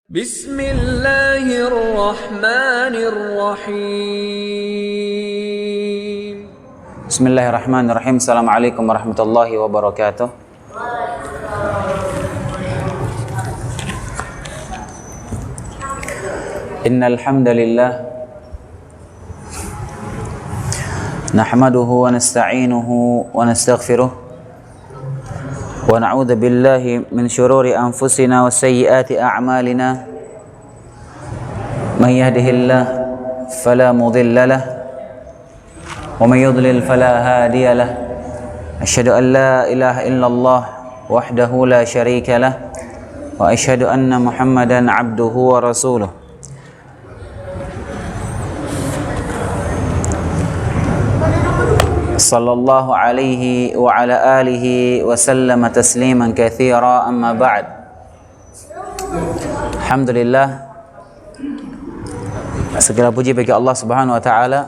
Bismillahirrahmanirrahim. Bismillahirrahmanirrahim. Assalamualaikum warahmatullahi wabarakatuh. Innal hamdalillah nahmaduhu wa nasta'inuhu wa nastaghfiruh wa na'udzu billahi min shururi anfusina wa sayyiati a'malina. Man yahdihillahu fala mudilla lahu wa man yudlil fala hadiya lahu. Asyhadu an la ilaha illallah wahdahu la syarika lah wa asyhadu anna Muhammadan abduhu wa rasuluh. Sallallahu alaihi wa ala alihi wa sallama tasliman katsira, amma ba'd. Alhamdulillah, segala puji bagi Allah Subhanahu wa taala.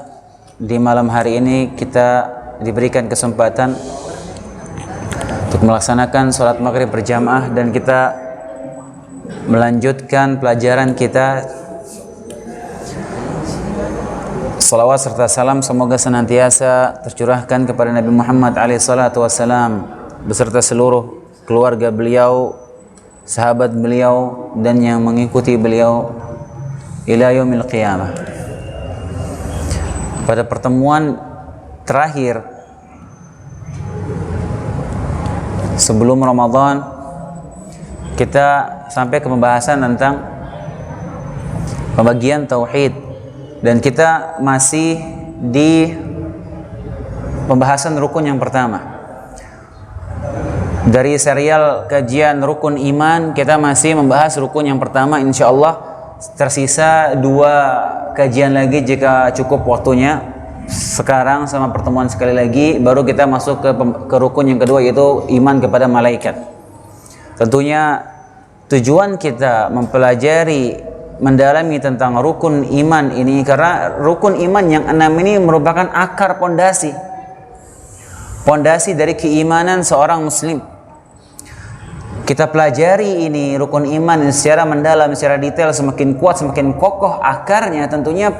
Di malam hari ini kita diberikan kesempatan untuk melaksanakan sholat maghrib berjamaah dan kita melanjutkan pelajaran kita. Salawat serta salam semoga senantiasa tercurahkan kepada Nabi Muhammad SAW beserta seluruh keluarga beliau, sahabat beliau, dan yang mengikuti beliau ila yaumil qiyamah. Pada pertemuan terakhir sebelum Ramadan, kita sampai ke pembahasan tentang pembagian tauhid. Dan kita masih di pembahasan rukun yang pertama. Dari serial kajian rukun iman, kita masih membahas rukun yang pertama. Insya Allah tersisa 2 kajian lagi jika cukup waktunya. Sekarang sama pertemuan sekali lagi, baru kita masuk ke rukun yang kedua, yaitu iman kepada malaikat. Tentunya tujuan kita mempelajari, mendalami tentang rukun iman ini karena rukun iman yang 6 ini merupakan akar pondasi dari keimanan seorang muslim. Kita pelajari ini rukun iman secara mendalam, secara detail, semakin kuat, semakin kokoh akarnya, tentunya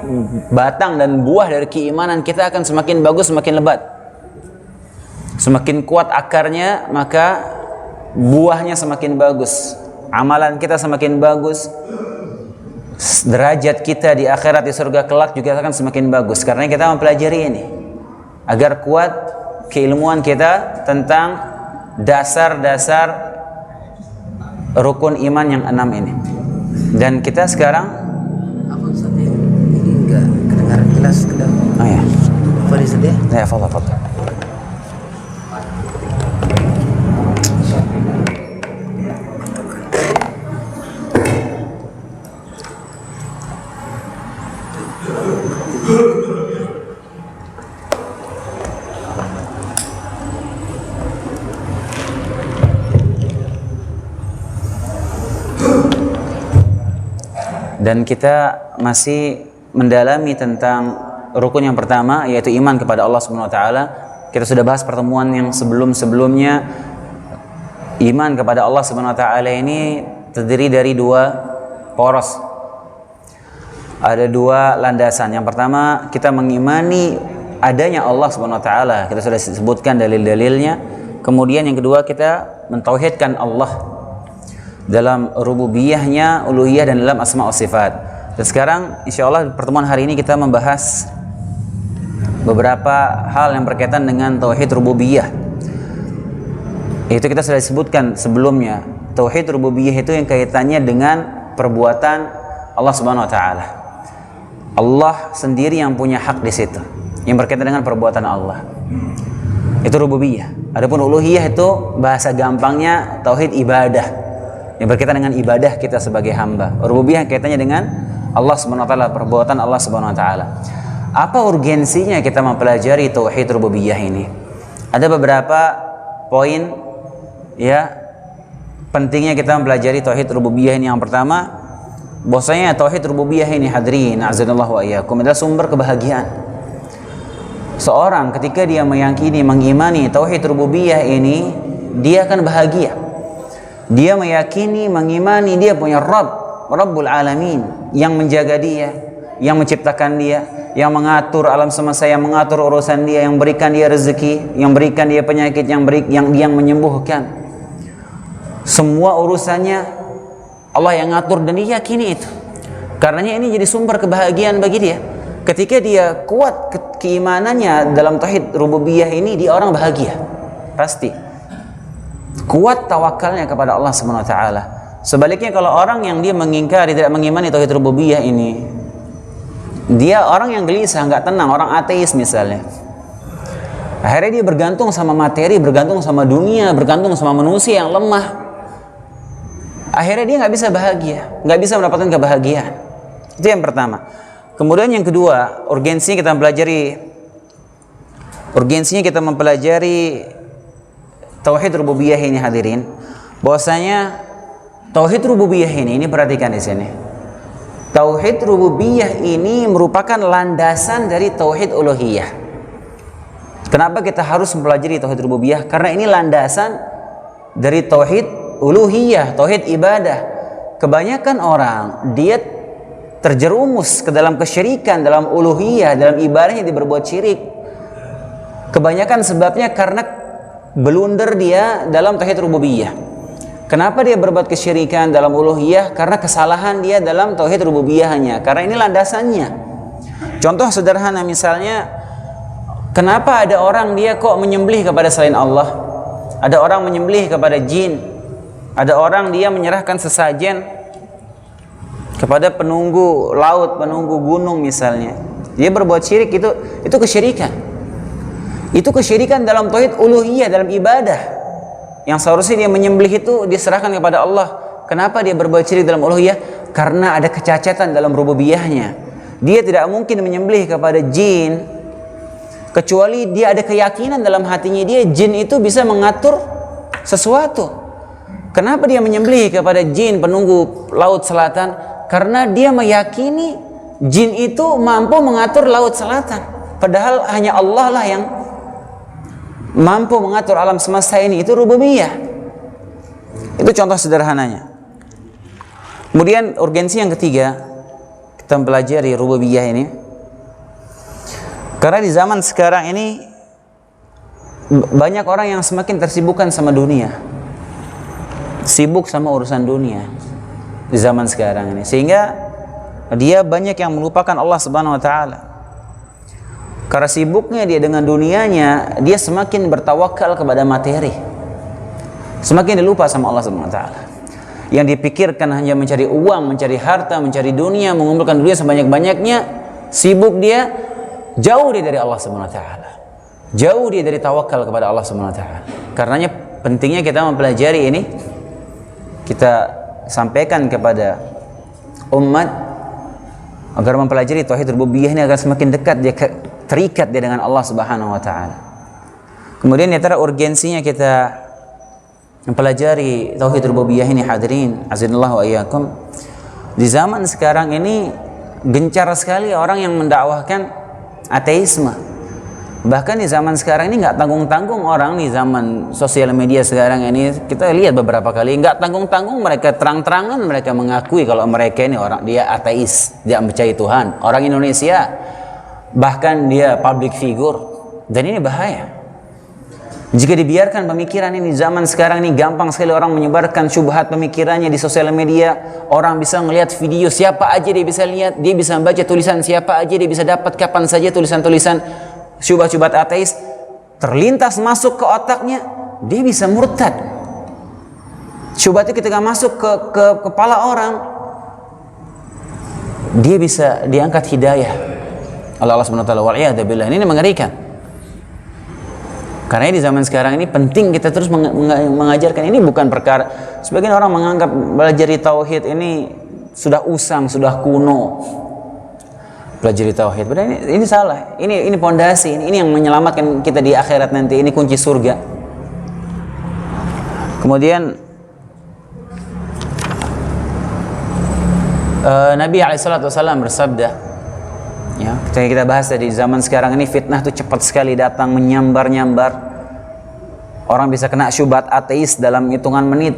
batang dan buah dari keimanan kita akan semakin bagus, semakin lebat. Semakin kuat akarnya, maka buahnya semakin bagus, amalan kita semakin bagus, derajat kita di akhirat, di surga kelak juga akan semakin bagus. Karena kita mempelajari ini agar kuat keilmuan kita tentang dasar-dasar rukun iman yang 6 ini. Dan kita sekarang ini enggak kedengaran jelas ke dalam. oh ya, Fadil sedih. ya fadhal. Dan kita masih mendalami tentang rukun yang pertama, yaitu iman kepada Allah Subhanahu wa taala. Kita sudah bahas pertemuan yang sebelum-sebelumnya. Iman kepada Allah Subhanahu wa taala ini terdiri dari 2 poros. Ada 2 landasan. Yang pertama, kita mengimani adanya Allah Subhanahu wa taala. Kita sudah sebutkan dalil-dalilnya. Kemudian yang kedua, kita mentauhidkan Allah dalam rububiyahnya, uluhiyah, dan dalam asma wa sifat. Dan sekarang insyaallah pertemuan hari ini kita membahas beberapa hal yang berkaitan dengan tauhid rububiyah. Itu kita sudah disebutkan sebelumnya. Tauhid rububiyah itu yang kaitannya dengan perbuatan Allah Subhanahu wa taala. Allah sendiri yang punya hak di situ, yang berkaitan dengan perbuatan Allah. Itu rububiyah. Adapun uluhiyah itu bahasa gampangnya tauhid ibadah, yang berkaitan dengan ibadah kita sebagai hamba. Rububiyah kaitannya dengan Allah Subhanahu wa taala, perbuatan Allah Subhanahu wa taala. Apa urgensinya kita mempelajari tauhid rububiyah ini? Ada beberapa poin ya pentingnya kita mempelajari tauhid rububiyah ini. Yang pertama, bahwasanya tauhid rububiyah ini, hadirin azanallahu wa iyyakum, adalah sumber kebahagiaan. Seorang ketika dia meyakini, mengimani tauhid rububiyah ini, dia akan bahagia. Dia meyakini, mengimani dia punya Rabb, Rabbul Alamin, yang menjaga dia, yang menciptakan dia, yang mengatur alam semesta, yang mengatur urusan dia, yang berikan dia rezeki, yang berikan dia penyakit, yang menyembuhkan. Semua urusannya Allah yang ngatur dan dia yakini itu. Karenanya ini jadi sumber kebahagiaan bagi dia. Ketika dia kuat keimanannya dalam tauhid rububiyah ini, dia orang bahagia. Pasti. Kuat tawakalnya kepada Allah Subhanahu wa taala. Sebaliknya kalau orang yang dia mengingkari, tidak mengimani tauhid rububiyah ini, dia orang yang gelisah, nggak tenang, orang ateis misalnya. Akhirnya dia bergantung sama materi, bergantung sama dunia, bergantung sama manusia yang lemah. Akhirnya dia nggak bisa bahagia, nggak bisa mendapatkan kebahagiaan. Itu yang pertama. Kemudian yang kedua, urgensinya kita mempelajari tauhid rububiyah ini, hadirin. Bahwasanya tauhid rububiyah ini perhatikan di sini. Tauhid rububiyah ini merupakan landasan dari tauhid uluhiyah. Kenapa kita harus mempelajari tauhid rububiyah? Karena ini landasan dari tauhid uluhiyah, tauhid ibadah. Kebanyakan orang dia terjerumus ke dalam kesyirikan, dalam uluhiyah, dalam ibadahnya dia berbuat syirik. Kebanyakan sebabnya karena blunder dia dalam tauhid rububiyah. Kenapa dia berbuat kesyirikan dalam uluhiyah? Karena kesalahan dia dalam tauhid rububiyahnya. Karena ini landasannya. Contoh sederhana misalnya, kenapa ada orang dia kok menyembelih kepada selain Allah? Ada orang menyembelih kepada jin. Ada orang dia menyerahkan sesajen kepada penunggu laut, penunggu gunung misalnya. Dia berbuat syirik, itu kesyirikan. Itu kesyirikan dalam tauhid uluhiyah, dalam ibadah. Yang seharusnya dia menyembelih itu diserahkan kepada Allah. Kenapa dia berbuat syirik dalam uluhiyah? Karena ada kecacatan dalam rububiyahnya. Dia tidak mungkin menyembelih kepada jin kecuali dia ada keyakinan dalam hatinya dia jin itu bisa mengatur sesuatu. Kenapa dia menyembelih kepada jin penunggu laut selatan? Karena dia meyakini jin itu mampu mengatur laut selatan. Padahal hanya Allah lah yang mampu mengatur alam semesta ini. Itu rububiyah. Itu contoh sederhananya. Kemudian urgensi yang ketiga, kita mempelajari rububiyah ini karena di zaman sekarang ini banyak orang yang semakin tersibukkan sama dunia, sibuk sama urusan dunia di zaman sekarang ini, sehingga dia banyak yang melupakan Allah Subhanahu wa taala. Karena sibuknya dia dengan dunianya, dia semakin bertawakal kepada materi. Semakin dilupa sama Allah Subhanahu wa taala. Yang dipikirkan hanya mencari uang, mencari harta, mencari dunia, mengumpulkan dunia sebanyak-banyaknya, sibuk dia, jauh dia dari Allah Subhanahu wa taala. Jauh dia dari tawakal kepada Allah Subhanahu wa taala. Karenanya pentingnya kita mempelajari ini, kita sampaikan kepada umat agar mempelajari tauhid rububiyah ini agar semakin dekat dia terikat dia dengan Allah Subhanahu wa taala. Kemudian di antara urgensinya kita mempelajari tauhid rububiyah ini, hadirin azinallahu wa iyyakum, di zaman sekarang ini gencar sekali orang yang mendakwahkan ateisme. Bahkan di zaman sekarang ini nggak tanggung-tanggung orang di zaman sosial media sekarang ini, kita lihat beberapa kali nggak tanggung-tanggung mereka terang-terangan mereka mengakui kalau mereka ini orang dia ateis, dia percaya Tuhan. Orang Indonesia bahkan dia public figure, dan ini bahaya. Jika dibiarkan pemikiran ini zaman sekarang ini, gampang sekali orang menyebarkan syubhat pemikirannya di sosial media. Orang bisa melihat video siapa aja dia bisa lihat, dia bisa membaca tulisan siapa aja dia bisa dapat kapan saja tulisan-tulisan syubhat-syubhat ateis terlintas masuk ke otaknya, dia bisa murtad. Syubhat itu ketika masuk ke kepala orang, dia bisa diangkat hidayah oleh Allah Subhanahu wa taala. Wa'iyadzubillah. Ini mengerikan. Karena di zaman sekarang ini penting kita terus mengajarkan. Ini bukan perkara, sebagian orang menganggap belajar tauhid ini sudah usang, sudah kuno. Pelajari tauhid, padahal ini salah. Ini pondasi, ini yang menyelamatkan kita di akhirat nanti. Ini kunci surga. Kemudian Nabi SAW bersabda, ya, ketika kita bahas tadi zaman sekarang ini fitnah tuh cepat sekali datang, menyambar-nyambar. Orang bisa kena syubhat ateis dalam hitungan menit.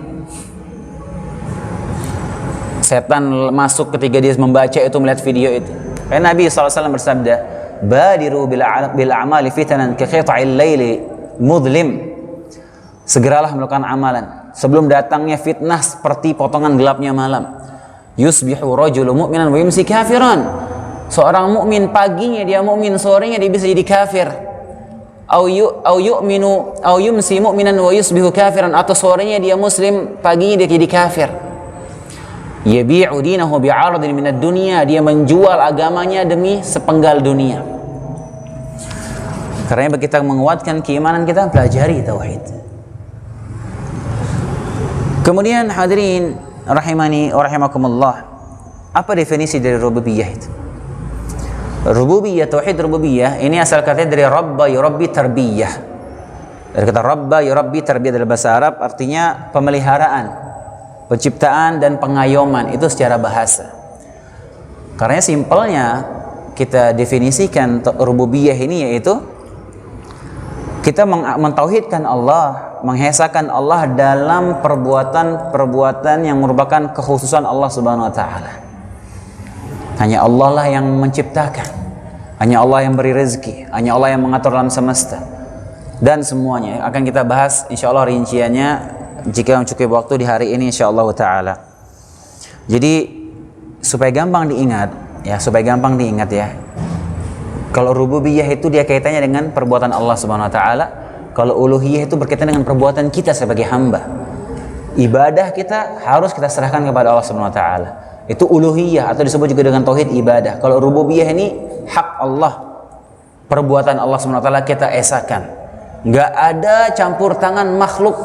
setan masuk ketika dia membaca itu, melihat video itu. Karena Nabi SAW bersabda, badiru bil a'mali fitanan ka qita'il laili mudlim. Segeralah melakukan amalan sebelum datangnya fitnah seperti potongan gelapnya malam. Yusbihu rajulu mu'minan wa yumsi kafiran. Seorang mukmin paginya dia mukmin, sorenya dia bisa jadi kafir. Au yumsi mu'minan wa yusbihu kafiran, atau sorenya dia muslim, paginya dia jadi kafir. Yabi'u dinahu bi'aradin minad dunya, dia menjual agamanya demi sepenggal dunia. Karena kita menguatkan keimanan kita, pelajari tauhid. Kemudian hadirin rahimani wa rahimakumullah, apa definisi dari rububiyah itu? Rububiyah, tauhid rububiyah ini asal katanya dari rabba yurabbi tarbiyah. Dari kata rabba yurabbi tarbiyah dalam bahasa Arab artinya pemeliharaan, penciptaan dan pengayoman, itu secara bahasa. Karena simpelnya kita definisikan rububiyah ini yaitu kita mentauhidkan Allah, mengesakan Allah dalam perbuatan-perbuatan yang merupakan kekhususan Allah Subhanahu wa taala. Hanya Allah lah yang menciptakan, hanya Allah yang beri rezeki, hanya Allah yang mengatur alam semesta, dan semuanya akan kita bahas insyaallah rinciannya jika mencukupi waktu di hari ini insyaallah taala. Jadi supaya gampang diingat ya, kalau rububiyah itu dia kaitannya dengan perbuatan Allah Subhanahu wa taala, kalau uluhiyah itu berkaitan dengan perbuatan kita sebagai hamba. Ibadah kita harus kita serahkan kepada Allah Subhanahu wa taala. Itu uluhiyah atau disebut juga dengan tauhid ibadah. Kalau rububiyah ini hak Allah, perbuatan Allah Subhanahu wa taala kita esakan. Enggak ada campur tangan makhluk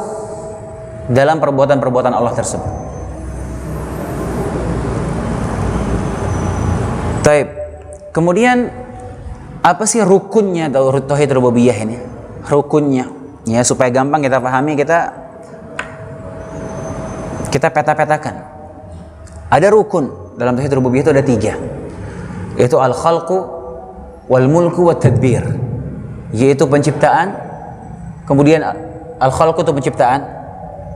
dalam perbuatan-perbuatan Allah tersebut. Taib. Kemudian apa sih rukunnya tauhid rububiyah ini? Rukunnya, ya supaya gampang kita pahami, kita peta-petakan. Ada rukun dalam tauhid rububiyah itu ada 3, yaitu al-khalqu wal mulku wat tadbir, yaitu penciptaan, kemudian al-khalqu itu penciptaan,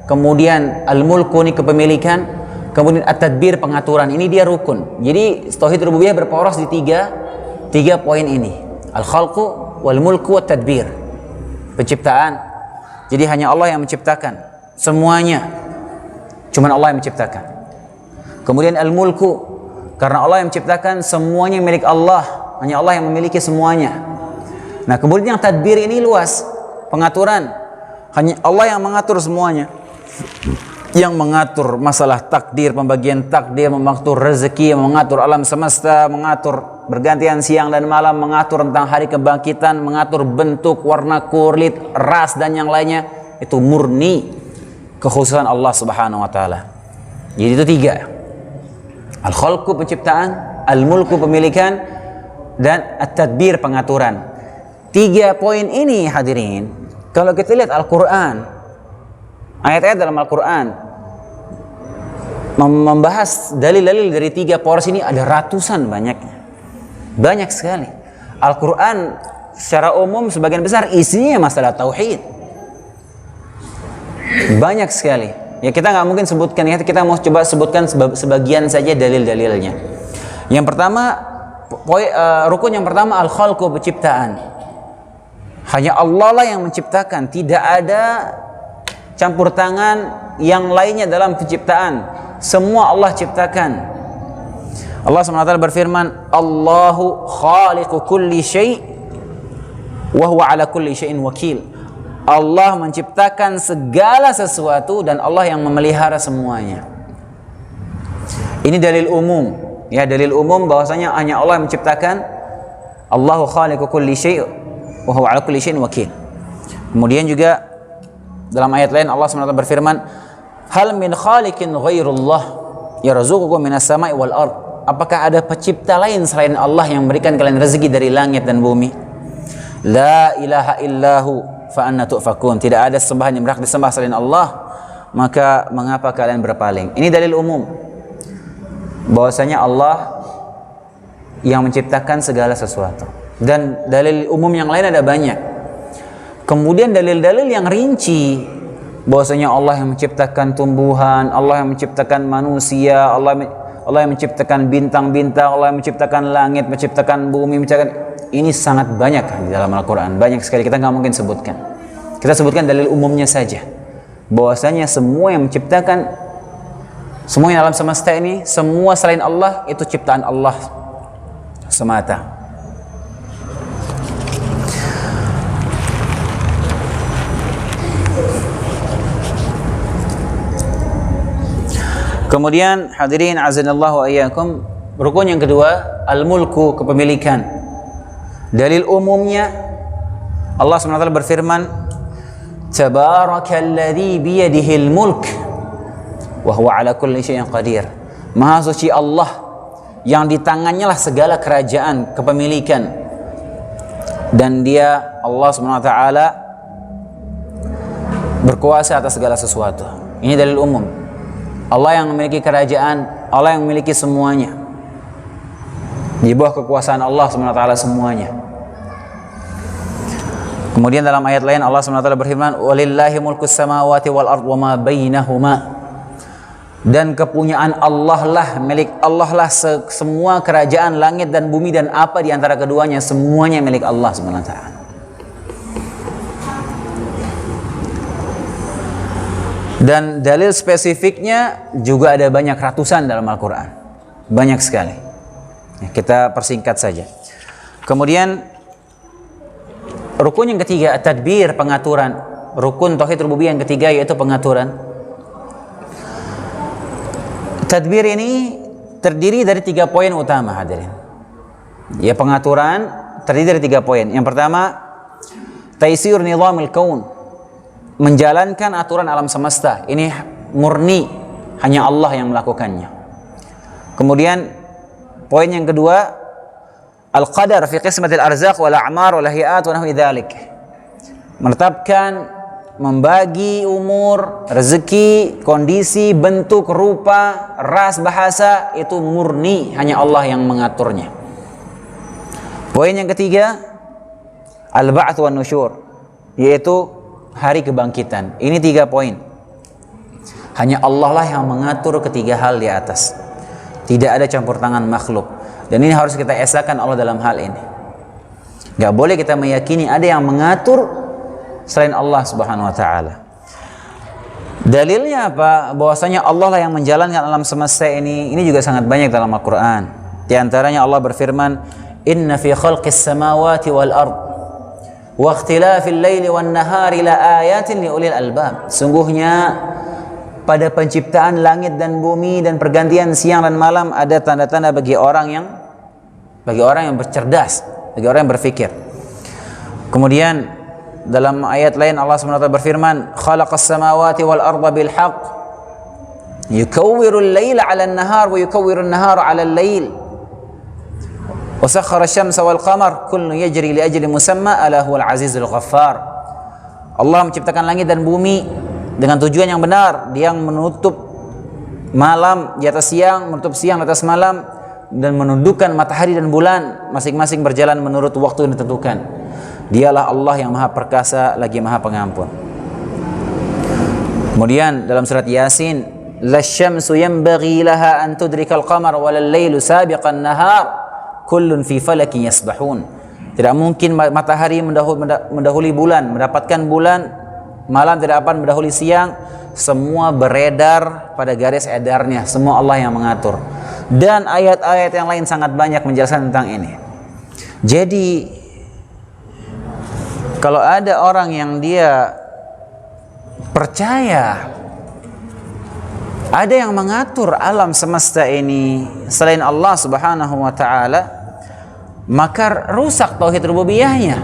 kemudian al-mulku ini kepemilikan, kemudian at-tadbir pengaturan. Ini dia rukun. Jadi tauhid rububiyah berporos di tiga poin ini. Al-khalqu wal mulku wat tadbir. Penciptaan. Jadi hanya Allah yang menciptakan semuanya. Cuma Allah yang menciptakan. Kemudian al-mulku, karena Allah yang menciptakan semuanya milik Allah, hanya Allah yang memiliki semuanya. Nah, kemudian yang tadbir ini luas, pengaturan. Hanya Allah yang mengatur semuanya. Yang mengatur masalah takdir, pembagian takdir, mengatur rezeki, mengatur alam semesta, mengatur bergantian siang dan malam, mengatur tentang hari kebangkitan, mengatur bentuk, warna kulit, ras dan yang lainnya. Itu murni kekhususan Allah Subhanahu wa taala. Jadi itu 3. Al-khalqu penciptaan, al-mulku pemilikan, dan at-tadbir pengaturan. 3 poin ini hadirin, kalau kita lihat Al-Quran, ayat-ayat dalam Al-Quran membahas dalil-dalil dari 3 poros ini ada ratusan, banyak sekali. Al-Quran secara umum sebagian besar isinya masalah tauhid, banyak sekali. Ya kita nggak mungkin sebutkan ya, kita mau coba sebutkan sebagian saja dalil-dalilnya. Yang pertama, rukun yang pertama al-khalqu penciptaan. Hanya Allah lah yang menciptakan, tidak ada campur tangan yang lainnya dalam penciptaan. Semua Allah ciptakan. Allah SWT berfirman, Allahu khaliqu kulli syai' wa huwa ala kulli syai'in wakil. Allah menciptakan segala sesuatu dan Allah yang memelihara semuanya. Ini dalil umum, ya, dalil umum bahwasanya hanya Allah yang menciptakan. Allahu khaliqu kulli syai' wa huwa ala kulli syai'in wakil. Kemudian juga dalam ayat lain Allah SWT berfirman, hal min khaliqin ghairullah yarzuqukum minas sama'i wal ard. Apakah ada pencipta lain selain Allah yang memberikan kalian rezeki dari langit dan bumi? La ilaha illahu fa anna tu'fakun. Tidak ada sembahan yang berhak disembah selain Allah, maka mengapa kalian berpaling? Ini dalil umum bahwasanya Allah yang menciptakan segala sesuatu. Dan dalil umum yang lain ada banyak. Kemudian dalil-dalil yang rinci bahwasanya Allah yang menciptakan tumbuhan, Allah yang menciptakan manusia, Allah yang menciptakan bintang-bintang, Allah yang menciptakan langit, menciptakan bumi, menciptakan. Ini sangat banyak di dalam Al-Quran, banyak sekali, kita nggak mungkin sebutkan. Kita sebutkan dalil umumnya saja, bahwasanya semua yang menciptakan, semua yang alam semesta ini, semua selain Allah itu ciptaan Allah semata. Kemudian hadirin azanallahu wa iyyakum, rukun yang kedua al-mulku, kepemilikan. Dalil umumnya Allah SWT berfirman, Tabarakalladzi biyadihil mulk wa huwa ala kulli syai'in qadir. Maha suci Allah yang di tangannya lah segala kerajaan, kepemilikan, dan dia Allah SWT berkuasa atas segala sesuatu. Ini dalil umum. Allah yang memiliki kerajaan, Allah yang memiliki semuanya. Di bawah kekuasaan Allah SWT semuanya. Kemudian dalam ayat lain Allah SWT berfirman, walillahi mulkus samawati wal ard wa ma bainahuma. Dan kepunyaan Allah lah, milik Allah lah semua kerajaan langit dan bumi dan apa di antara keduanya, semuanya milik Allah SWT. Dan dalil spesifiknya juga ada banyak, ratusan dalam Al-Quran, banyak sekali. Kita persingkat saja. Kemudian rukun yang ketiga, tadbir, pengaturan. Rukun tauhid rububiyah yang ketiga yaitu pengaturan. Tadbir ini terdiri dari 3 poin utama, hadirin. Ya, pengaturan terdiri dari 3 poin. Yang pertama, taisir nizamil kaun, menjalankan aturan alam semesta. Ini murni hanya Allah yang melakukannya. Kemudian poin yang kedua, al-qadar fi qismatil arzaq wal a'mar wal ahyaat wa nahwi dzalik. Menetapkan, membagi umur, rezeki, kondisi, bentuk, rupa, ras, bahasa, itu murni hanya Allah yang mengaturnya. Poin yang ketiga, al-ba'ts wan nusyur, yaitu hari kebangkitan. Ini 3 poin. Hanya Allah lah yang mengatur ketiga hal di atas. Tidak ada campur tangan makhluk. Dan ini harus kita esakan Allah dalam hal ini. Gak boleh kita meyakini ada yang mengatur selain Allah Subhanahu wa ta'ala. Dalilnya apa? Bahwasanya Allah lah yang menjalankan alam semesta ini. Ini juga sangat banyak dalam Al-Quran. Di antaranya Allah berfirman, Inna fi khalqis samawati wal ard wa ikhtilafil laili wan nahari la ayatin li ulil albab. Sungguhnya pada penciptaan langit dan bumi dan pergantian siang dan malam ada tanda-tanda bagi orang yang bercerdas, bagi orang yang berfikir. Kemudian dalam ayat lain Allah SWT berfirman, khalaqas samawati wal arda bil haqq yukawwirul laila 'ala an-nahar wa yukawwirun nahara 'ala al-lail wa sakhkhara asy-syamsa wal qamar kullun yajri li ajli musamma ala huwal azizul ghaffar. Allah menciptakan langit dan bumi dengan tujuan yang benar. Dia yang menutup malam di atas siang, menutup siang di atas malam, dan menundukkan matahari dan bulan masing-masing berjalan menurut waktu yang ditentukan. Dialah Allah yang maha perkasa lagi maha pengampun. Kemudian dalam surat Yasin, lasyamsu yanbaghi laha an tudrikal qamar walal lailu sabiqan nahar kullun fi falakin yasbahun. Tidak mungkin matahari mendahului bulan, mendapatkan bulan, malam tidak akan mendahului siang, semua beredar pada garis edarnya, semua Allah yang mengatur. Dan ayat-ayat yang lain sangat banyak menjelaskan tentang ini. Jadi kalau ada orang yang dia percaya ada yang mengatur alam semesta ini selain Allah Subhanahu wa ta'ala, maka rusak tauhid rububiyahnya.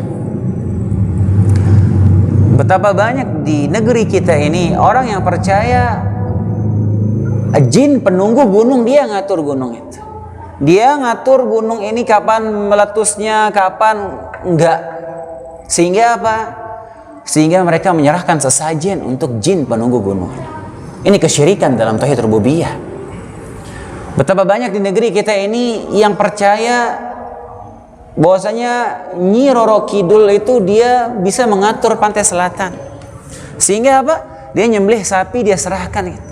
Betapa banyak di negeri kita ini orang yang percaya jin penunggu gunung, dia ngatur gunung itu. Dia ngatur gunung ini kapan meletusnya, kapan enggak. Sehingga apa? Sehingga mereka menyerahkan sesajen untuk jin penunggu gunung. Ini kesyirikan dalam tauhid rububiyah. Betapa banyak di negeri kita ini yang percaya bahwasanya Nyi Roro Kidul itu dia bisa mengatur pantai selatan. Sehingga apa? Dia nyembelih sapi, dia serahkan gitu.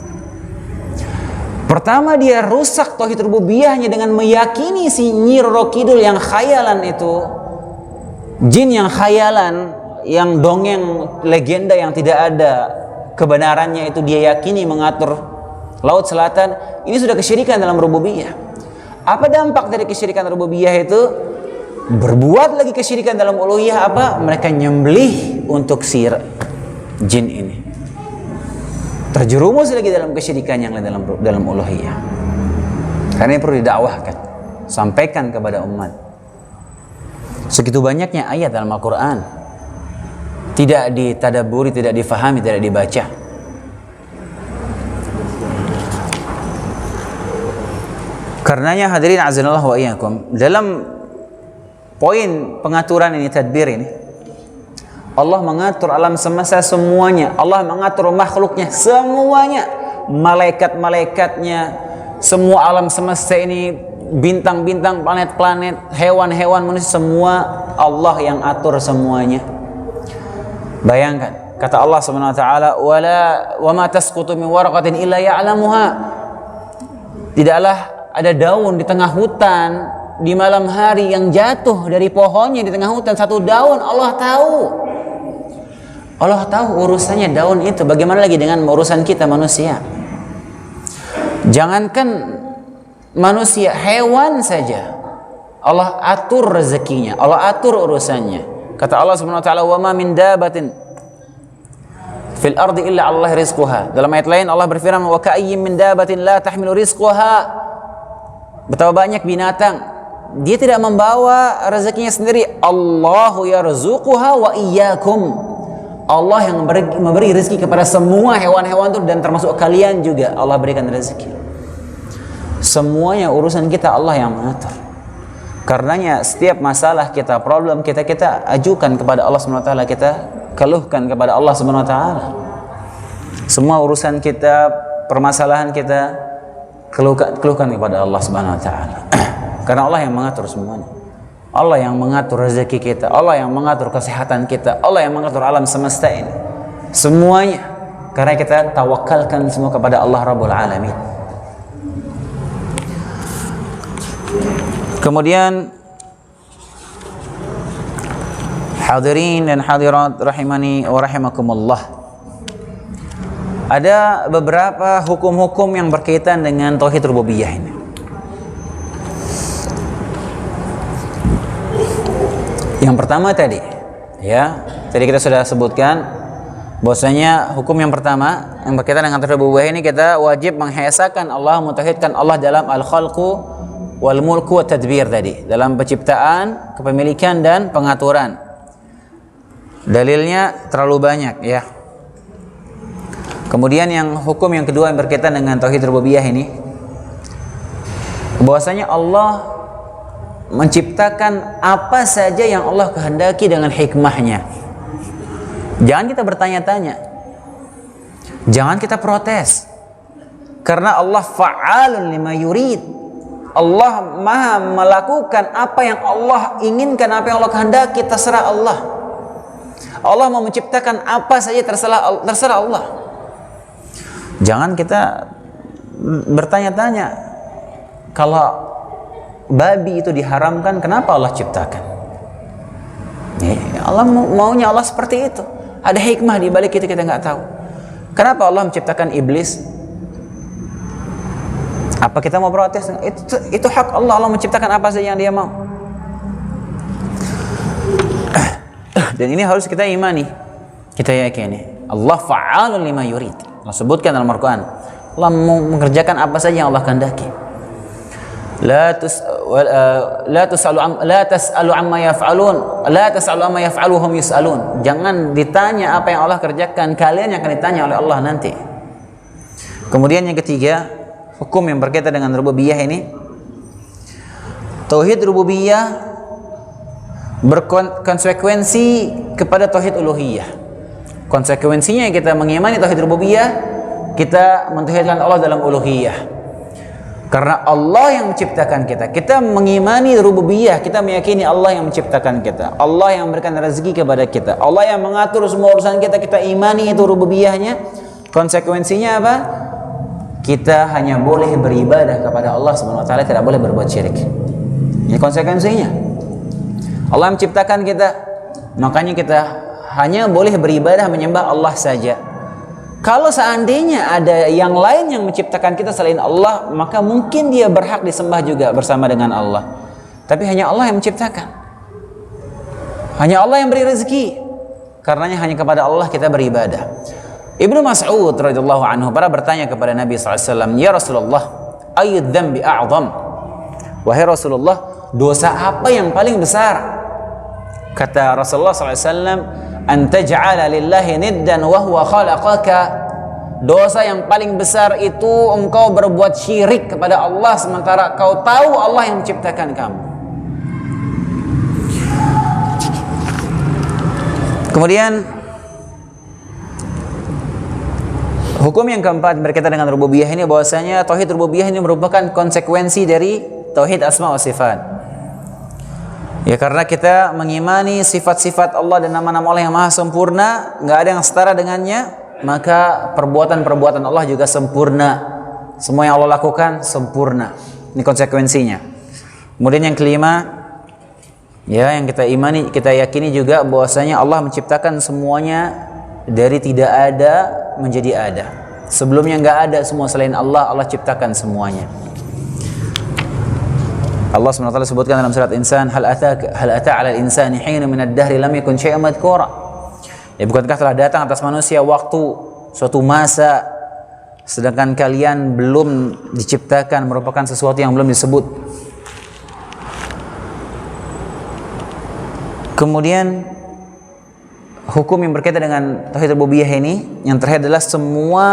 Pertama dia rusak tauhid rububiyahnya dengan meyakini si Nyi Roro Kidul yang khayalan itu, jin yang khayalan, yang dongeng legenda yang tidak ada kebenarannya itu dia yakini mengatur laut selatan. Ini sudah kesyirikan dalam rububiyah. Apa dampak dari kesyirikan rububiyah itu? Berbuat lagi kesyirikan dalam uluhiyah. Apa? Mereka nyembelih untuk si jin ini. Terjerumus lagi dalam kesyirikan yang lain dalam uluhiyah. Karena ini perlu didakwahkan, sampaikan kepada umat. Segitu banyaknya ayat dalam Al-Quran tidak ditadaburi, tidak difahami, tidak dibaca. Karenanya hadirin azanallah wa iyyakum, dalam poin pengaturan ini, tadbir ini, Allah mengatur alam semesta semuanya. Allah mengatur makhluknya semuanya, malaikat-malaikatnya, semua alam semesta ini, bintang-bintang, planet-planet, hewan-hewan, manusia, semua Allah yang atur semuanya. Bayangkan kata Allah Subhanahu wa taala, wa ma tasqutu min waraqatin illa ya'lamuha. Tidaklah ada daun di tengah hutan di malam hari yang jatuh dari pohonnya di tengah hutan, satu daun, Allah tahu. Allah tahu urusannya daun itu. Bagaimana lagi dengan urusan kita manusia? Jangankan manusia, hewan saja Allah atur rezekinya, Allah atur urusannya. Kata Allah Subhanahu wa taala, "Wa ma min dabatin fil ardi illa 'Allah rizquha." Dalam ayat lain Allah berfirman, "Wa ka'ayyin min dabatin la tahmilu rizquha." Betapa banyak binatang, dia tidak membawa rezekinya sendiri. Allahu yarzuquha wa iyyakum. Allah yang memberi rezeki kepada semua hewan-hewan itu, dan termasuk kalian juga Allah berikan rezeki. Semuanya urusan kita Allah yang mengatur. Karenanya setiap masalah kita, problem kita, kita ajukan kepada Allah Subhanahu wa taala, kita keluhkan kepada Allah Subhanahu wa taala. Semua urusan kita, permasalahan kita, keluhkan kepada Allah Subhanahu wa taala. Karena Allah yang mengatur semuanya. Allah yang mengatur rezeki kita, Allah yang mengatur kesehatan kita, Allah yang mengatur alam semesta ini. Semuanya. Karena kita tawakalkan semua kepada Allah Rabbul Alamin. Kemudian hadirin dan hadirat rahimani wa rahimakumullah, ada beberapa hukum-hukum yang berkaitan dengan tauhid rububiyah ini. Yang pertama tadi, tadi kita sudah sebutkan bahwasanya hukum yang pertama yang berkaitan dengan tauhid rububiyah ini, kita wajib menghesahkan Allah, mentauhidkan Allah dalam al-khalqu wal mulku wa tadbir tadi, dalam penciptaan, kepemilikan dan pengaturan. Dalilnya terlalu banyak ya. Kemudian yang hukum yang kedua yang berkaitan dengan tauhid rububiyah ini, bahwasanya Allah menciptakan apa saja yang Allah kehendaki dengan hikmahnya. Jangan kita bertanya-tanya, jangan kita protes, karena Allah fa'alun lima yurid. Allah maha melakukan apa yang Allah inginkan, apa yang Allah kehendaki, terserah Allah. Allah mau menciptakan apa saja, terserah Allah. Jangan kita bertanya-tanya, kalau babi itu diharamkan, kenapa Allah ciptakan? Allah maunya Allah seperti itu. Ada hikmah di balik itu, kita nggak tahu. Kenapa Allah menciptakan iblis? Apa kita mau protes? Itu hak Allah. Allah menciptakan apa saja yang Dia mau. Dan ini harus kita imani, kita yakini. Allah fa'alun lima yurid. Allah sebutkan dalam Al-Quran, Allah mengerjakan apa saja yang Allah kehendaki. La tas'alu amma yaf'alun, la tas'alu amma yaf'aluhum yus'alun. Jangan ditanya apa yang Allah kerjakan, kalian yang akan ditanya oleh Allah nanti. Kemudian yang ketiga, hukum yang berkaitan dengan rububiyah ini, tauhid rububiyah berkonsekuensi kepada tauhid uluhiyah. Konsekuensinya kita mengimani tauhid rububiyah, kita mentauhidkan Allah dalam uluhiyah. Karena Allah yang menciptakan kita, kita mengimani rububiyah, kita meyakini Allah yang menciptakan kita, Allah yang memberikan rezeki kepada kita, Allah yang mengatur semua urusan kita, kita imani itu rububiyahnya. Konsekuensinya apa? Kita hanya boleh beribadah kepada Allah Subhanahu wa taala, tidak boleh berbuat syirik. Ini konsekuensinya. Allah menciptakan kita, makanya kita hanya boleh beribadah menyembah Allah saja. Kalau seandainya ada yang lain yang menciptakan kita selain Allah, maka mungkin dia berhak disembah juga bersama dengan Allah. Tapi hanya Allah yang menciptakan. Hanya Allah yang beri rezeki. Karenanya hanya kepada Allah kita beribadah. Ibnu Mas'ud radhiyallahu anhu pernah bertanya kepada Nabi SAW, "Ya Rasulullah, ayyud dzambi a'zam?" Wahai Rasulullah, dosa apa yang paling besar? Kata Rasulullah SAW, "An taj'ala lillahi niddan wa huwa khalaqaka." Dosa yang paling besar itu engkau berbuat syirik kepada Allah sementara kau tahu Allah yang menciptakan kamu. Kemudian hukum yang keempat berkaitan dengan rububiyah ini, bahwasanya tauhid rububiyah ini merupakan konsekuensi dari tauhid asma wa sifat. Ya, karena kita mengimani sifat-sifat Allah dan nama-nama Allah yang maha sempurna, nggak ada yang setara dengannya, maka perbuatan-perbuatan Allah juga sempurna. Semua yang Allah lakukan sempurna. Ini konsekuensinya. Kemudian yang kelima, ya, yang kita imani, kita yakini juga bahwasanya Allah menciptakan semuanya dari tidak ada menjadi ada. Sebelumnya nggak ada semua selain Allah, Allah ciptakan semuanya. Allah SWT sebutkan dalam surat Insan, hal ata 'alal insani hinun minad dahri lam yakun syai'an madhkura. Ya, bukankah telah datang atas manusia waktu, suatu masa, sedangkan kalian belum diciptakan, merupakan sesuatu yang belum disebut. Kemudian hukum yang berkaitan dengan tauhid rububiyah ini, yang terakhir adalah semua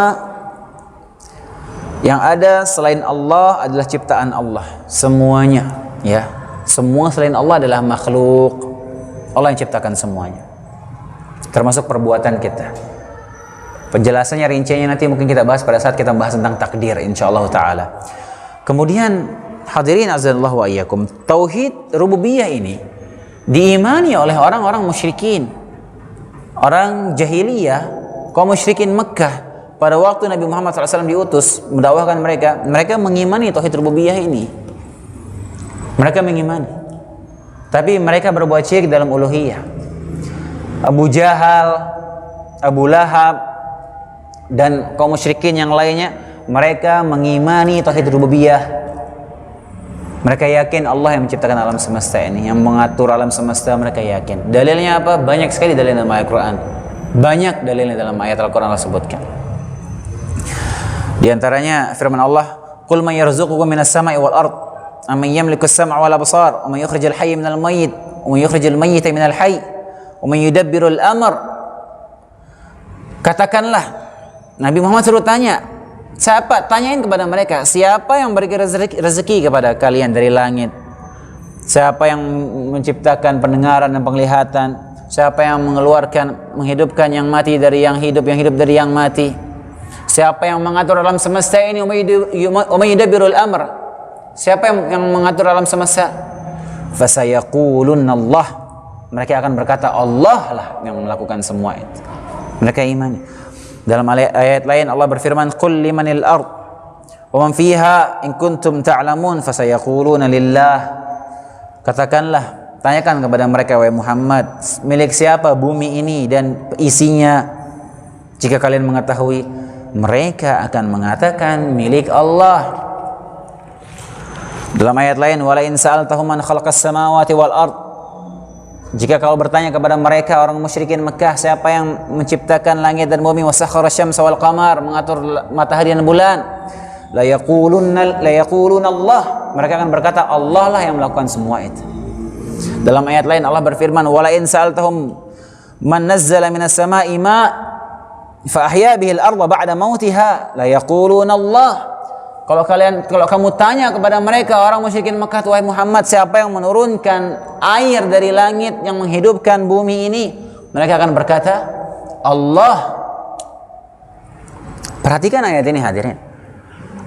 yang ada selain Allah adalah ciptaan Allah. Semuanya, ya. Semua selain Allah adalah makhluk. Allah yang ciptakan semuanya. Termasuk perbuatan kita. Penjelasannya, rinciannya nanti mungkin kita bahas pada saat kita bahas tentang takdir, insyaallah taala. Kemudian hadirin azanallahu wa iyyakum, tauhid rububiyah ini diimani oleh orang-orang musyrikin, orang jahiliyah, kaum musyrikin Mekah. Pada waktu Nabi Muhammad SAW diutus mendakwahkan mereka mengimani tauhid rububiyah ini. Mereka mengimani, tapi mereka berbuat syirik dalam uluhiyah. Abu Jahal, Abu Lahab, dan kaum musyrikin yang lainnya, mereka mengimani tauhid rububiyah. Mereka yakin Allah yang menciptakan alam semesta ini, yang mengatur alam semesta. Mereka yakin. Dalilnya apa? Banyak sekali dalil dalam Al-Quran. Banyak dalilnya dalam ayat Al-Quran Allah sebutkan. Di antaranya firman Allah, "Qul man yarzuqukum minas sama'i wal ard, amman yamliku as-sam'a wal absar, wa man yukhrijul hayya minal mayyit, wa man yukhrijul mayyita minal hayy, wa man yudabbirul amr." Katakanlah, Nabi Muhammad suruh tanya, siapa? Tanyain kepada mereka, siapa yang beri rezeki kepada kalian dari langit? Siapa yang menciptakan pendengaran dan penglihatan? Siapa yang mengeluarkan, menghidupkan yang mati dari yang hidup dari yang mati? Siapa yang mengatur alam semesta ini? Umayyidabirul amr. Siapa yang mengatur alam semesta? Fasayaqulunna Allah. Mereka akan berkata, Allah lah yang melakukan semua itu. Mereka imani. Dalam ayat lain Allah berfirman, "Qul limanil ard wa man fiha in kuntum ta'lamun fasayaquluna lillah." Katakanlah, tanyakan kepada mereka, wahai Muhammad, milik siapa bumi ini dan isinya? Jika kalian mengetahui, mereka akan mengatakan milik Allah. Dalam ayat lain, "Wala in sa'altahum man khalaqas samawati wal ard." Jika kau bertanya kepada mereka orang musyrikin Mekah, siapa yang menciptakan langit dan bumi, wasakhkhara syamsa wal qamar, mengatur matahari dan bulan, la yaquluna Allah. Mereka akan berkata Allah lah yang melakukan semua itu. Dalam ayat lain Allah berfirman, "Wala in sa'altahum man nazzala minas sama'i ma' fa ahya bihil arda ba'da mautiha la yaquluna Allah." Kalau kamu tanya kepada mereka orang musyrikin Mekah, wahai Muhammad, siapa yang menurunkan air dari langit yang menghidupkan bumi ini? Mereka akan berkata Allah. Perhatikan ayat ini hadirin.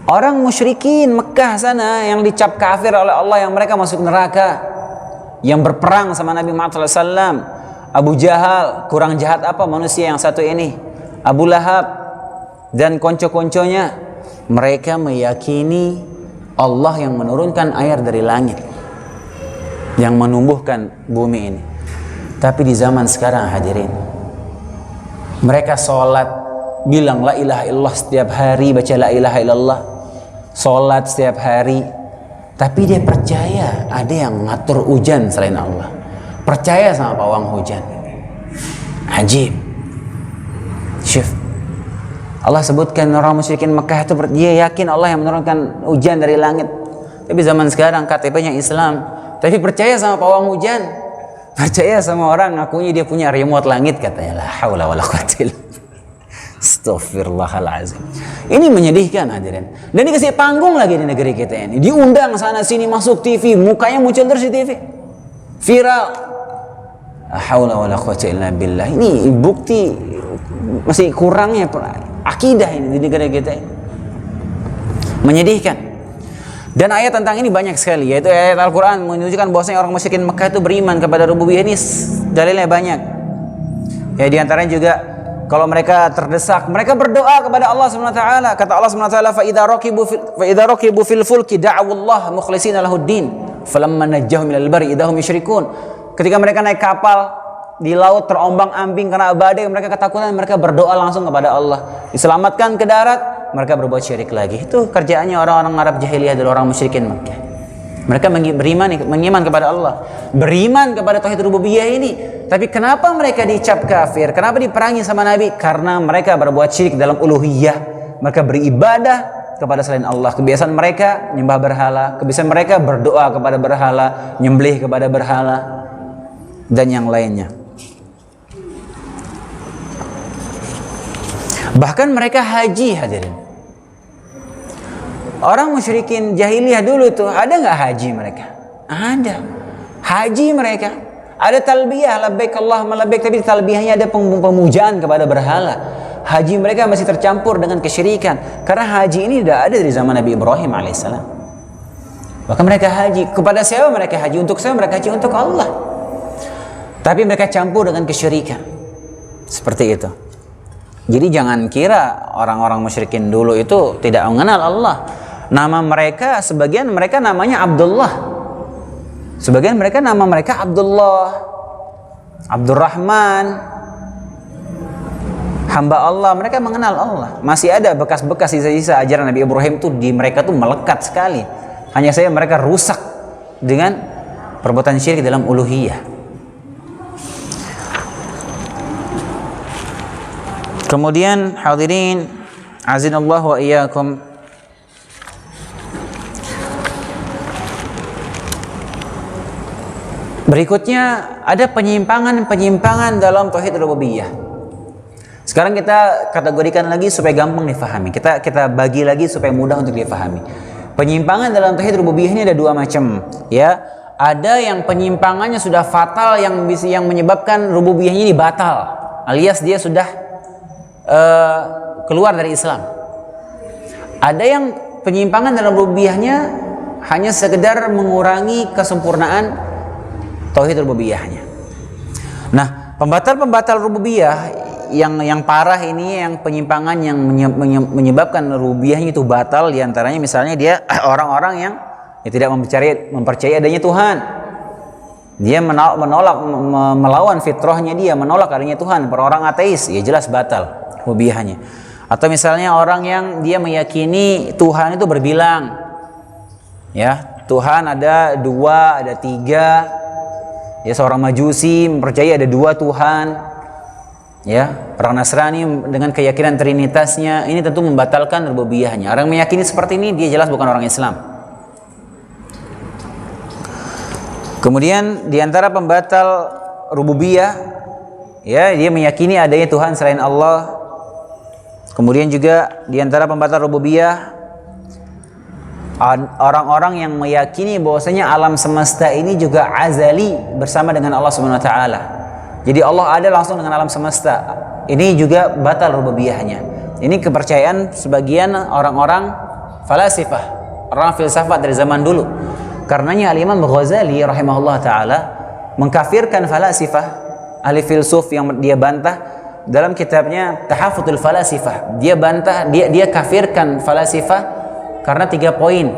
Orang musyrikin Mekah sana yang dicap kafir oleh Allah, yang mereka masuk neraka, yang berperang sama Nabi Muhammad SAW. Abu Jahal, kurang jahat apa manusia yang satu ini? Abu Lahab, dan konco-konconya mereka meyakini Allah yang menurunkan air dari langit, yang menumbuhkan bumi ini. Tapi di zaman sekarang hadirin, mereka sholat bilang la ilaha illallah setiap hari, baca la ilaha illallah, sholat setiap hari, tapi dia percaya ada yang ngatur hujan selain Allah, percaya sama pawang hujan. Ajib. Syuf, Allah sebutkan orang musyrikin Mekah itu dia yakin Allah yang menurunkan hujan dari langit. Tapi zaman sekarang KTP-nya Islam, tapi percaya sama pawang hujan, percaya sama orang ngakunya dia punya remote langit katanya. La haula wala quwwata illa billah. Astaghfirullahalazim. Ini menyedihkan hadirin. Dan dikasih panggung lagi di negeri kita ini. Diundang sana sini, masuk TV, mukanya muncul terus di TV. Viral. La haula wala quwwata illa billah. Ini bukti masih kurangnya akidah ini di negara kita ini. Menyedihkan. Dan ayat tentang ini banyak sekali, yaitu ayat Al-Quran menunjukkan bahwasanya orang musyrikin Mekah itu beriman kepada rububiyah ini, dalilnya banyak. Ya, di antaranya juga kalau mereka terdesak, mereka berdoa kepada Allah Subhanahu wa taala. Kata Allah Subhanahu wa taala, "Fa idza raqibu fil fulki da'u Allah mukhlishina lahuddin, falamma najjahum minal barri idahum yusyrikun." Ketika mereka naik kapal di laut terombang-ambing karena badai, mereka ketakutan, mereka berdoa langsung kepada Allah. Diselamatkan ke darat, mereka berbuat syirik lagi. Itu kerjaannya orang-orang Arab jahiliyah dan orang musyrikin Makkah. Mereka beriman kepada Allah, beriman kepada tauhid rububiyah ini. Tapi kenapa mereka dicap kafir? Kenapa diperangi sama Nabi? Karena mereka berbuat syirik dalam uluhiyah. Mereka beribadah kepada selain Allah. Kebiasaan mereka nyembah berhala, kebiasaan mereka berdoa kepada berhala, nyembelih kepada berhala, dan yang lainnya. Bahkan mereka haji hadirin. Orang musyrikin jahiliyah dulu tuh ada nggak haji mereka? Ada. Haji mereka ada talbiyah labbaik Allahumma labbaik, tapi talbiyahnya ada pemujaan kepada berhala. Haji mereka masih tercampur dengan kesyirikan karena haji ini sudah ada dari zaman Nabi Ibrahim alaihissalam. Bahkan mereka haji kepada siapa? Mereka haji untuk siapa? Mereka haji untuk Allah. Tapi mereka campur dengan kesyirikan. Seperti itu. Jadi jangan kira orang-orang musyrikin dulu itu tidak mengenal Allah. Nama mereka, sebagian mereka namanya Abdullah. Sebagian mereka nama mereka Abdullah, Abdurrahman, hamba Allah. Mereka mengenal Allah. Masih ada bekas-bekas sisa-sisa ajaran Nabi Ibrahim tuh di mereka tuh melekat sekali. Hanya saja mereka rusak dengan perbuatan syirik dalam uluhiyah. Kemudian hadirin azinallah wa iyyakum, berikutnya ada penyimpangan dalam tauhid rububiyah. Sekarang kita kategorikan lagi supaya gampang difahami. Kita bagi lagi supaya mudah untuk difahami. Penyimpangan dalam tauhid rububiyah ini ada dua macam, ya. Ada yang penyimpangannya sudah fatal, yang menyebabkan rububiyahnya ini batal, alias dia sudah keluar dari Islam. Ada yang penyimpangan dalam rububiyahnya hanya sekedar mengurangi kesempurnaan tauhid rububiyahnya. Nah, pembatal rububiyah yang parah ini, yang penyimpangan yang menyebabkan rububiyahnya itu batal, diantaranya misalnya dia orang-orang yang tidak mempercayai adanya Tuhan. Dia menolak, melawan fitrahnya, dia menolak adanya Tuhan. Orang ateis, ya jelas batal rububiyahnya. Atau misalnya orang yang dia meyakini Tuhan itu berbilang, ya Tuhan ada 2, ada 3. Ya, seorang Majusi mempercayai ada 2 Tuhan. Ya, orang Nasrani dengan keyakinan trinitasnya, ini tentu membatalkan rububiyahnya. Orang meyakini seperti ini dia jelas bukan orang Islam. Kemudian diantara pembatal rububiyah, ya dia meyakini adanya Tuhan selain Allah. Kemudian juga diantara pembatal rububiyah, orang-orang yang meyakini bahwasanya alam semesta ini juga azali bersama dengan Allah Subhanahu wa taala. Jadi Allah ada langsung dengan alam semesta. Ini juga batal rububiyahnya. Ini kepercayaan sebagian orang-orang falasifah, orang filsafat dari zaman dulu. Karenanya Al-Imam Ghazali rahimahullah taala mengkafirkan falasifah, ahli filsuf yang dia bantah dalam kitabnya Tahafutul Falasifah, dia bantah, dia kafirkan falasifah karena 3 poin.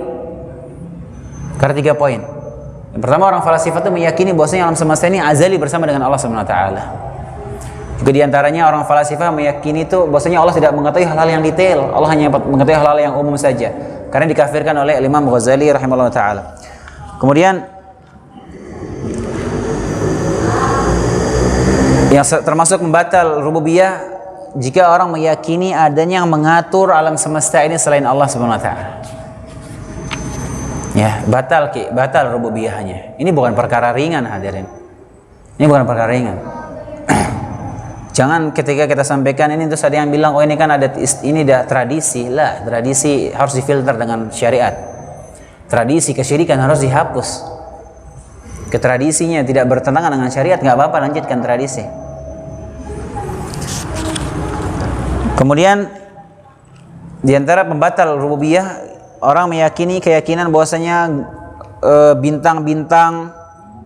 Karena 3 poin. Yang pertama, orang falasifah itu meyakini bahwasanya alam semesta ini azali bersama dengan Allah Subhanahu wa taala. Juga di antaranya orang falasifah meyakini itu bahwasanya Allah tidak mengetahui hal-hal yang detail, Allah hanya mengetahui hal-hal yang umum saja. Karena dikafirkan oleh Imam Ghazali rahimahullah taala. Kemudian yang termasuk membatal rububiyah jika orang meyakini adanya yang mengatur alam semesta ini selain Allah Subhanahu wa taala. Ya, batal rububiyahnya. Ini bukan perkara ringan, hadirin. Ini bukan perkara ringan. Jangan ketika kita sampaikan ini terus ada yang bilang, oh ini kan ada ini tradisi. Lah, tradisi harus difilter dengan syariat. Tradisi kesyirikan harus dihapus. Ketradisinya tidak bertentangan dengan syariat, nggak apa-apa, lanjutkan tradisi. Kemudian di antara pembatal rububiyah, orang meyakini keyakinan bahwasanya bintang-bintang,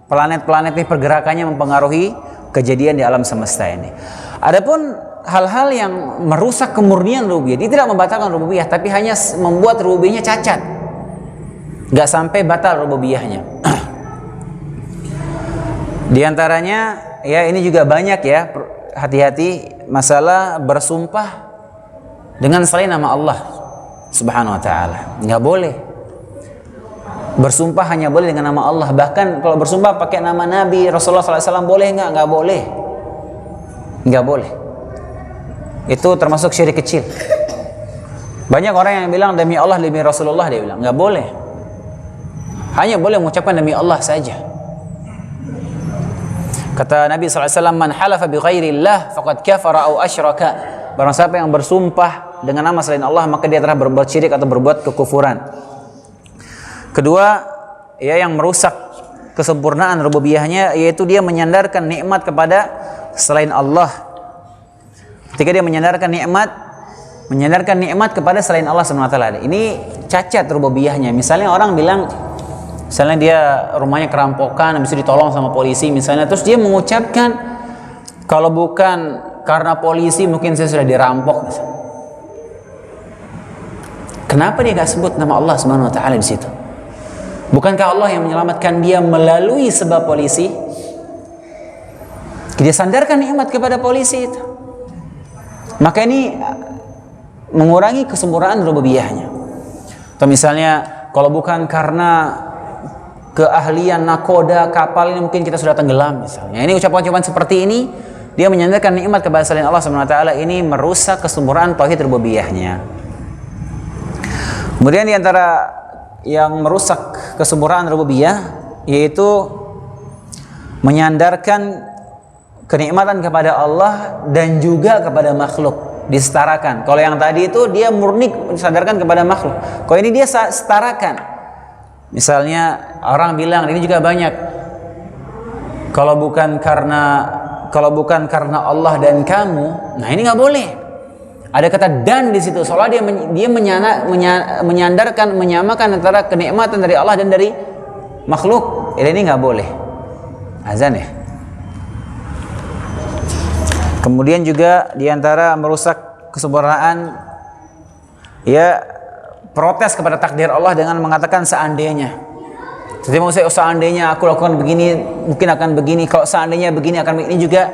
planet-planet ini pergerakannya mempengaruhi kejadian di alam semesta ini. Adapun hal-hal yang merusak kemurnian rububiyah, dia tidak membatalkan rububiyah, tapi hanya membuat rububiyahnya cacat. Nggak sampai batal rububiyahnya. Di antaranya, ya ini juga banyak ya, hati-hati masalah bersumpah dengan selain nama Allah Subhanahu wa taala. Nggak boleh. Bersumpah hanya boleh dengan nama Allah. Bahkan kalau bersumpah pakai nama Nabi Rasulullah SAW boleh nggak? Nggak boleh. Nggak boleh. Itu termasuk syirik kecil. Banyak orang yang bilang demi Allah, demi Rasulullah, dia bilang nggak boleh. Hanya boleh mengucapkan demi Allah saja. Kata Nabi SAW, man halafa bi ghairillah faqad kafara au asyraka. Barang siapa yang bersumpah dengan nama selain Allah, maka dia telah berbuat syirik atau berbuat kekufuran. Kedua, ya yang merusak kesempurnaan rububiyahnya, yaitu dia menyandarkan nikmat kepada selain Allah. Ketika dia menyandarkan nikmat kepada selain Allah SWT, ini cacat rububiyahnya. Misalnya orang bilang, misalnya dia rumahnya kerampokan, habis itu ditolong sama polisi misalnya, terus dia mengucapkan, kalau bukan karena polisi mungkin saya sudah dirampok misalnya. Kenapa dia gak sebut nama Allah Subhanahu wa taala di situ? Bukankah Allah yang menyelamatkan dia melalui sebab polisi? Dia sandarkan nikmat kepada polisi itu. Maka ini mengurangi kesempurnaan rububiyahnya. Atau misalnya, kalau bukan karena keahlian nakoda kapal ini mungkin kita sudah tenggelam misalnya. Ini ucapan-ucapan seperti ini, dia menyandarkan nikmat kepada selain Allah Subhanahu wa taala, ini merusak kesempurnaan tauhid rububiyahnya. Kemudian di antara yang merusak kesempurnaan rububiyah yaitu menyandarkan kenikmatan kepada Allah dan juga kepada makhluk, disetarakan. Kalau yang tadi itu dia murni disandarkan kepada makhluk. Kalau ini dia setarakan. Misalnya orang bilang, ini juga banyak, kalau bukan karena Allah dan kamu, nah ini nggak boleh. Ada kata dan di situ, soalnya dia menyandarkan, menyamakan antara kenikmatan dari Allah dan dari makhluk. Ini nggak boleh. Azan ya. Kemudian juga diantara merusak kesempurnaan, ya protes kepada takdir Allah dengan mengatakan seandainya. Jadi mau saya seandainya aku lakukan begini mungkin akan begini, kalau seandainya begini akan begini, juga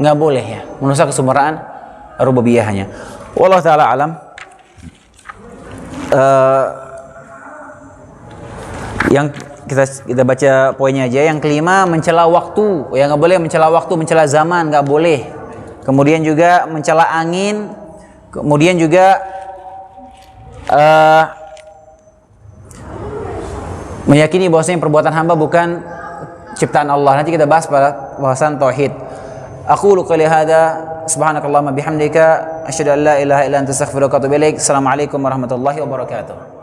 nggak boleh ya, merusak kesempurnaan rububiyahnya. Wallahu taala alam. Yang kita baca poinnya aja. Yang kelima, mencela waktu. Ya nggak boleh mencela waktu, mencela zaman nggak boleh. Kemudian juga mencela angin. Kemudian juga meyakini bahwasanya perbuatan hamba bukan ciptaan Allah. Nanti kita bahas pada bahasan tauhid. Aqulu qouli hadza subhanakallahumma bihamdika asyhadu an la ilaha illa anta astaghfiruka wa atubu ilaik. Assalamualaikum warahmatullahi wabarakatuh.